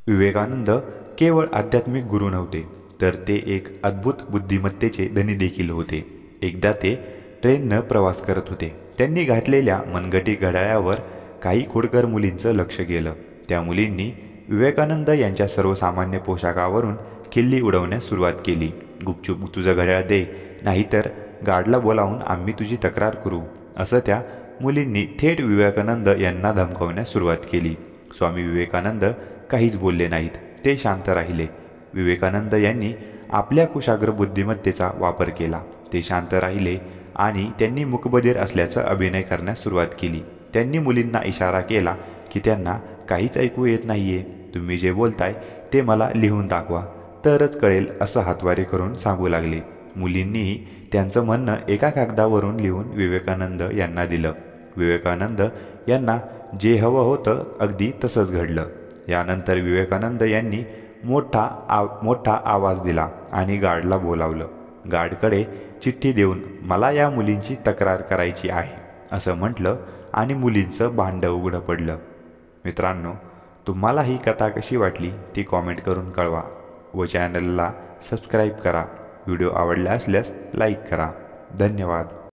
विवेकानंद केवळ आध्यात्मिक गुरु नव्हते, तर ते एक अद्भुत बुद्धिमत्तेचे धनी देखील होते. एकदा ते ट्रेननं प्रवास करत होते. त्यांनी घातलेल्या मनगटी घड्याळावर काही खोडकर मुलींचं लक्ष गेलं. त्या मुलींनी विवेकानंद यांच्या सर्वसामान्य पोशाखावरून खिल्ली उडवण्यास सुरुवात केली. "गुपचूप तुझं घड्याळ दे, नाहीतर गार्डला बोलावून आम्ही तुझी तक्रार करू," असं त्या मुलींनी थेट विवेकानंद यांना धमकावण्यास सुरुवात केली. स्वामी विवेकानंद काहीच बोलले नाहीत. ते शांत राहिले. विवेकानंद यांनी आपल्या कुशाग्र बुद्धिमत्तेचा वापर केला. ते शांत राहिले आणि त्यांनी मूकबधीर असल्याचा अभिनय करण्यास सुरुवात केली. त्यांनी मुलींना इशारा केला की त्यांना काहीच ऐकू येत नाहीये. "तुम्ही जे बोलताय ते मला लिहून दाखवा, तरच कळेल," असं हातवारे करून सांगू लागले. मुलींनीही त्यांचं म्हणणं एका कागदावरून लिहून विवेकानंद यांना दिलं. विवेकानंद यांना जे हवं होतं अगदी तसंच घडलं. यानंतर विवेकानंद यांनी मोठा आवाज दिला आणि गार्डला बोलावलं. गार्डकडे चिठ्ठी देऊन "मला या मुलींची तक्रार करायची आहे," असं म्हटलं आणि मुलींचं भांडं उघडं पडलं. मित्रांनो, तुम्हाला ही कथा कशी वाटली ती कॉमेंट करून कळवा व चॅनलला सबस्क्राईब करा. व्हिडिओ आवडला असल्यास लाईक करा. धन्यवाद.